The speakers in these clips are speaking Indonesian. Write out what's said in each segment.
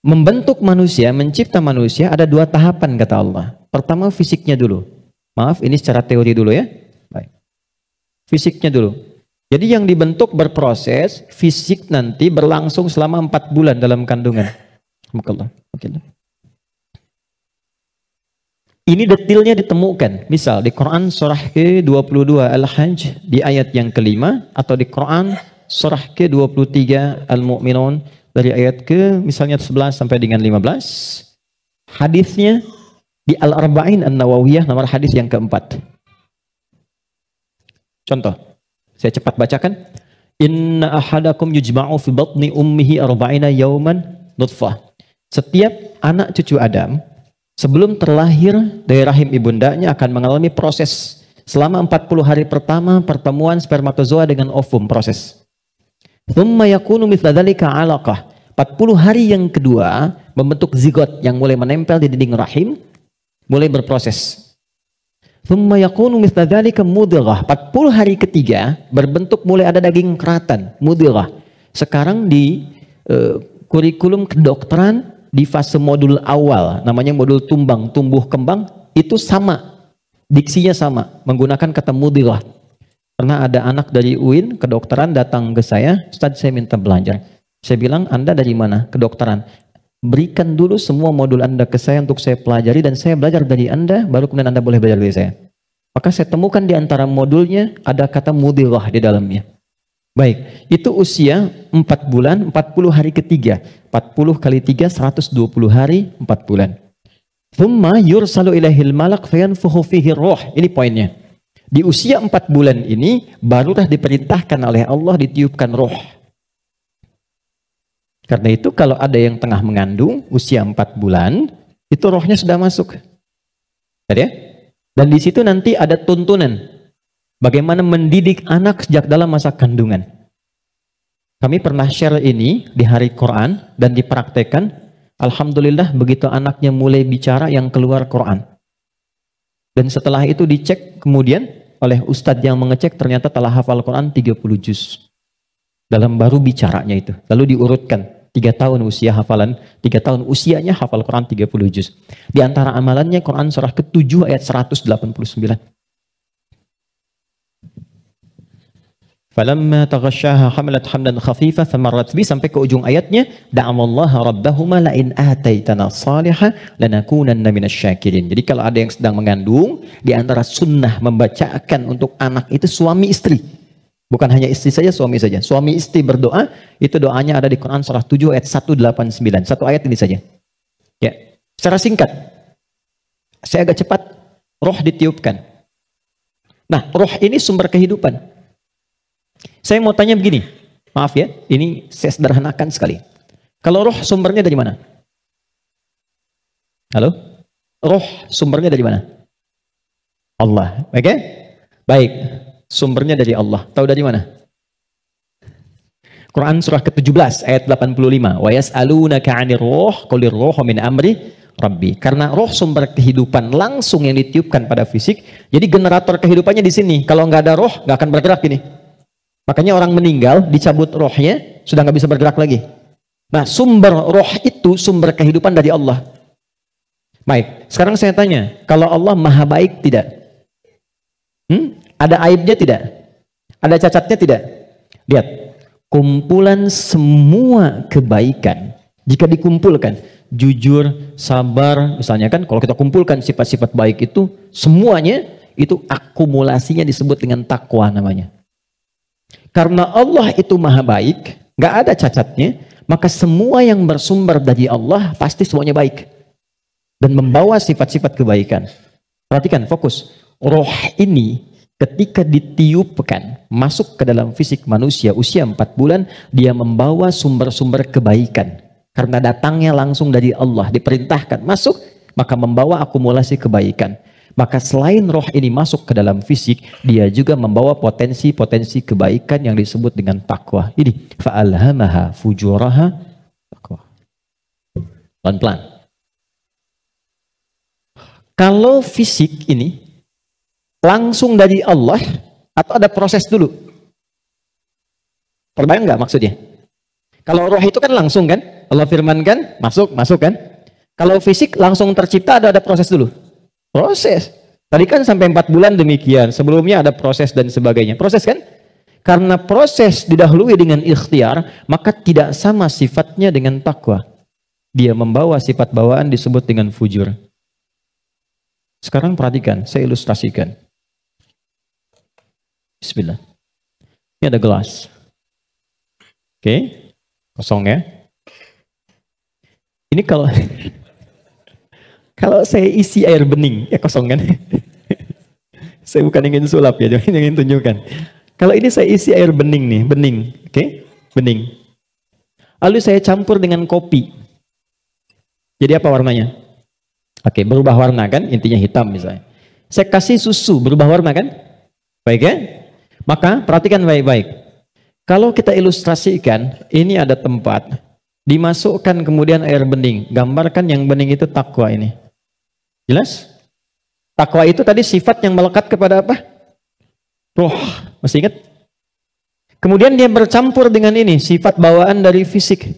membentuk manusia, mencipta manusia ada dua tahapan kata Allah. Pertama fisiknya dulu. Maaf, ini secara teori dulu ya. Baik. Fisiknya dulu. Jadi yang dibentuk berproses, fisik nanti berlangsung selama 4 bulan dalam kandungan. Ini detailnya ditemukan. Misal di Quran surah ke-22 Al-Hajj di ayat yang kelima, atau di Quran surah ke-23 Al-Mu'minun dari ayat ke misalnya 11 sampai dengan 15. Hadisnya di Al-Arba'in An-Nawawiyah nomor hadis yang keempat. Contoh, saya cepat bacakan. Inna ahadakum yujma'u fi batni ummihi arba'ina yawman nutfah. Setiap anak cucu Adam sebelum terlahir dari rahim ibundanya akan mengalami proses selama 40 hari pertama pertemuan spermatozoa dengan ovum, proses. Thumma yakunu mithla dzalika 'alaqah. 40 hari yang kedua membentuk zigot yang mulai menempel di dinding rahim, mulai berproses. Thumma yakunu mithla dzalika mudghah. 40 hari ketiga berbentuk mulai ada daging keratan, mudghah. Sekarang di kurikulum kedokteran di fase modul awal, namanya modul tumbang, tumbuh kembang, itu sama, diksinya sama, menggunakan kata mudghah. Pernah ada anak dari UIN kedokteran datang ke saya, Ustaz saya minta belajar. Saya bilang, Anda dari mana? Kedokteran. Berikan dulu semua modul Anda ke saya untuk saya pelajari dan saya belajar dari Anda, baru kemudian Anda boleh belajar dari saya. Maka saya temukan di antara modulnya ada kata mudghah di dalamnya. Baik, itu usia 4 bulan, 40 hari ketiga. 40 kali 3, 120 hari, 4 bulan. Thumma yursalu ilaihil malak fayanfukhu fihi ruh. Ini poinnya. Di usia 4 bulan ini, barulah diperintahkan oleh Allah ditiupkan roh. Karena itu kalau ada yang tengah mengandung, usia 4 bulan, itu rohnya sudah masuk. Tadi ya? Dan di situ nanti ada tuntunan. Bagaimana mendidik anak sejak dalam masa kandungan. Kami pernah share ini di hari Quran dan dipraktekkan. Alhamdulillah begitu anaknya mulai bicara yang keluar Quran. Dan setelah itu dicek kemudian oleh ustadz yang mengecek ternyata telah hafal Quran 30 juz. Dalam baru bicaranya itu. Lalu diurutkan 3 tahun usia hafalan, 3 tahun usianya hafal Quran 30 juz. Di antara amalannya Quran surah ke-7 ayat 189. Falamma taghasyaha hamalat hamdan khafifa famarrat bi, sampai ke ujung ayatnya, da'amallaha rabbahuma la in ataitana salihah lanakunanna minasyakirin. Jadi kalau ada yang sedang mengandung, di antara sunnah membacakan untuk anak itu suami istri. Bukan hanya istri saja, suami saja. Suami istri berdoa, itu doanya ada di Quran surah 7 ayat 189. Satu ayat ini saja. Ya, secara singkat. Saya agak cepat, roh ditiupkan. Nah, roh ini sumber kehidupan. Saya mau tanya begini, maaf ya, ini saya sederhanakan sekali. Kalau roh sumbernya dari mana? Halo? Roh sumbernya dari mana? Allah, oke? Baik, sumbernya dari Allah. Tahu dari mana? Quran surah ke-17 ayat 85. Wa yas'alunaka 'anir ruh qulir ruhu min amri Rabbi. Karena roh sumber kehidupan langsung yang ditiupkan pada fisik. Jadi generator kehidupannya di sini. Kalau nggak ada roh, nggak akan bergerak ini. Makanya orang meninggal, dicabut rohnya, sudah nggak bisa bergerak lagi. Nah, sumber roh itu sumber kehidupan dari Allah. Baik, sekarang saya tanya, kalau Allah maha baik tidak? Ada aibnya tidak? Ada cacatnya tidak? Lihat, kumpulan semua kebaikan, jika dikumpulkan, jujur, sabar, misalnya kan, kalau kita kumpulkan sifat-sifat baik itu, semuanya, itu akumulasinya disebut dengan takwa namanya. Karena Allah itu maha baik, nggak ada cacatnya, maka semua yang bersumber dari Allah pasti semuanya baik dan membawa sifat-sifat kebaikan. Perhatikan, fokus. Roh ini ketika ditiupkan masuk ke dalam fisik manusia usia 4 bulan, dia membawa sumber-sumber kebaikan. Karena datangnya langsung dari Allah, diperintahkan masuk, maka membawa akumulasi kebaikan. Maka selain roh ini masuk ke dalam fisik, dia juga membawa potensi-potensi kebaikan yang disebut dengan takwa. Ini fa'alhamaha fujuraha takwa. Pelan-pelan. Kalau fisik ini langsung dari Allah atau ada proses dulu? Terbayang nggak maksudnya? Kalau roh itu kan langsung kan? Allah firmankan, masuk kan? Kalau fisik langsung tercipta ada proses dulu. Proses. Tadi kan sampai 4 bulan demikian. Sebelumnya ada proses dan sebagainya. Proses kan? Karena proses didahului dengan ikhtiar, maka tidak sama sifatnya dengan takwa. Dia membawa sifat bawaan disebut dengan fujur. Sekarang perhatikan, saya ilustrasikan. Bismillah. Ini ada gelas. Oke, kosong ya. Ini kalau kalau saya isi air bening, ya kosong kan? Saya bukan ingin sulap ya, jangan ingin tunjukkan. Kalau ini saya isi air bening nih, bening, oke? Bening. Lalu saya campur dengan kopi. Jadi apa warnanya? Oke, berubah warna kan? Intinya hitam misalnya. Saya kasih susu, berubah warna kan? Baik ya? Maka perhatikan baik-baik. Kalau kita ilustrasikan, ini ada tempat, dimasukkan kemudian air bening. Gambarkan yang bening itu takwa ini. Jelas? Takwa itu tadi sifat yang melekat kepada apa? Roh. Masih ingat? Kemudian dia bercampur dengan ini, sifat bawaan dari fisik.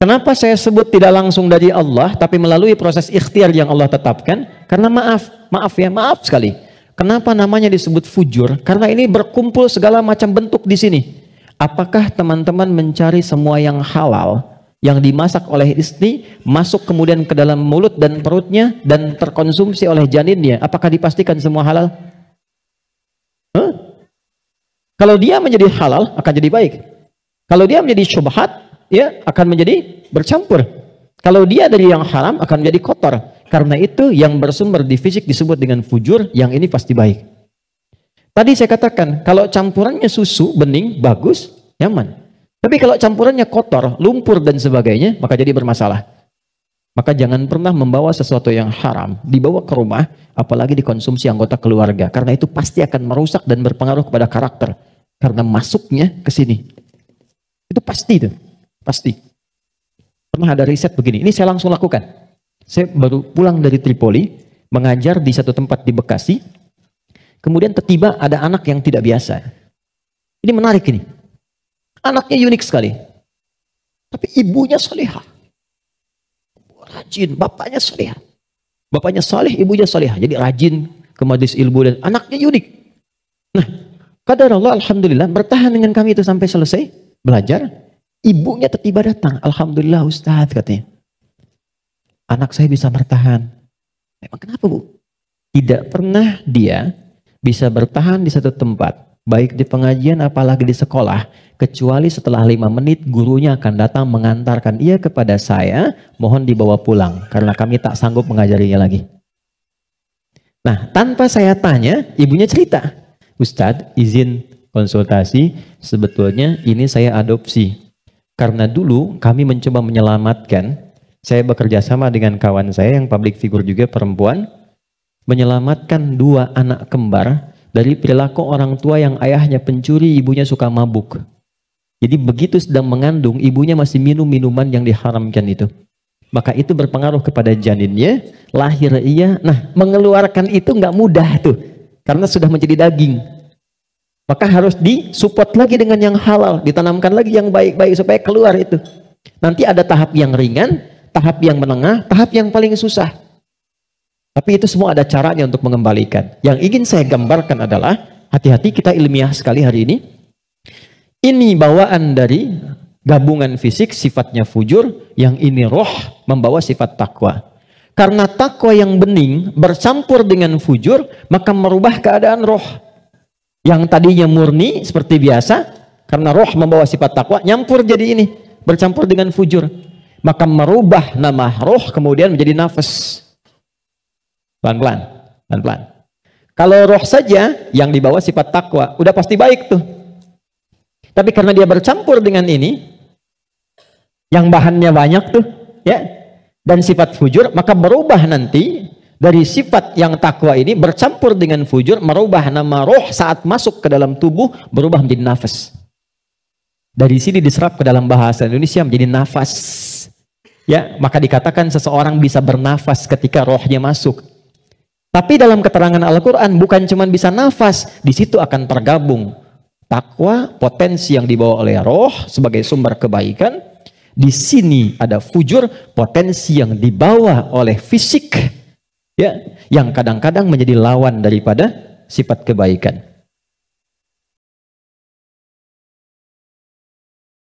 Kenapa saya sebut tidak langsung dari Allah, tapi melalui proses ikhtiar yang Allah tetapkan? Karena maaf sekali. Kenapa namanya disebut fujur? Karena ini berkumpul segala macam bentuk di sini. Apakah teman-teman mencari semua yang halal, yang dimasak oleh istri, masuk kemudian ke dalam mulut dan perutnya, dan terkonsumsi oleh janinnya? Apakah dipastikan semua halal? Kalau dia menjadi halal, akan jadi baik. Kalau dia menjadi syubhat, ya akan menjadi bercampur. Kalau dia dari yang haram, akan menjadi kotor. Karena itu yang bersumber di fisik disebut dengan fujur, yang ini pasti baik. Tadi saya katakan, kalau campurannya susu, bening, bagus, nyaman. Tapi kalau campurannya kotor, lumpur dan sebagainya, maka jadi bermasalah. Maka jangan pernah membawa sesuatu yang haram, dibawa ke rumah, apalagi dikonsumsi anggota keluarga. Karena itu pasti akan merusak dan berpengaruh kepada karakter. Karena masuknya ke sini. Itu pasti itu. Pasti. Pernah ada riset begini, ini saya langsung lakukan. Saya baru pulang dari Tripoli, mengajar di satu tempat di Bekasi. Kemudian tiba-tiba ada anak yang tidak biasa. Ini menarik ini. Anaknya unik sekali. Tapi ibunya salihah. Rajin, bapaknya salihah. Bapaknya salih, ibunya salihah. Jadi rajin ke majelis ilmu dan anaknya unik. Nah, qadar Allah alhamdulillah bertahan dengan kami itu sampai selesai belajar. Ibunya tiba-tiba datang. Alhamdulillah Ustaz katanya. Anak saya bisa bertahan. Memang kenapa Bu? Tidak pernah dia bisa bertahan di satu tempat, baik di pengajian apalagi di sekolah, kecuali setelah 5 menit gurunya akan datang mengantarkan ia kepada saya, mohon dibawa pulang karena kami tak sanggup mengajarinya lagi. Nah, tanpa saya tanya, ibunya cerita, Ustadz izin konsultasi, sebetulnya ini saya adopsi karena dulu kami mencoba menyelamatkan, saya bekerja sama dengan kawan saya yang public figure juga perempuan, menyelamatkan 2 anak kembar dari perilaku orang tua yang ayahnya pencuri, ibunya suka mabuk. Jadi begitu sedang mengandung, ibunya masih minum minuman yang diharamkan itu. Maka itu berpengaruh kepada janinnya, lahir ia. Nah, mengeluarkan itu nggak mudah tuh, karena sudah menjadi daging. Maka harus disupport lagi dengan yang halal, ditanamkan lagi yang baik-baik supaya keluar itu. Nanti ada tahap yang ringan, tahap yang menengah, tahap yang paling susah. Tapi itu semua ada caranya untuk mengembalikan. Yang ingin saya gambarkan adalah, hati-hati kita ilmiah sekali hari ini. Ini bawaan dari gabungan fisik, sifatnya fujur. Yang ini roh, membawa sifat takwa. Karena takwa yang bening bercampur dengan fujur, maka merubah keadaan roh. Yang tadinya murni seperti biasa, karena roh membawa sifat takwa, nyampur jadi ini, bercampur dengan fujur. Maka merubah nama roh kemudian menjadi nafas. Pelan-pelan, pelan-pelan. Kalau roh saja yang dibawa sifat takwa, udah pasti baik tuh. Tapi karena dia bercampur dengan ini, yang bahannya banyak tuh, ya, dan sifat fujur, maka berubah nanti dari sifat yang takwa ini bercampur dengan fujur, merubah nama roh saat masuk ke dalam tubuh, berubah menjadi nafas. Dari sini diserap ke dalam bahasa Indonesia menjadi nafas. Ya, maka dikatakan seseorang bisa bernafas ketika rohnya masuk. Tapi dalam keterangan Al-Quran bukan cuma bisa nafas, di situ akan tergabung takwa, potensi yang dibawa oleh roh sebagai sumber kebaikan, Di sini ada fujur, potensi yang dibawa oleh fisik, ya, yang kadang-kadang menjadi lawan daripada sifat kebaikan.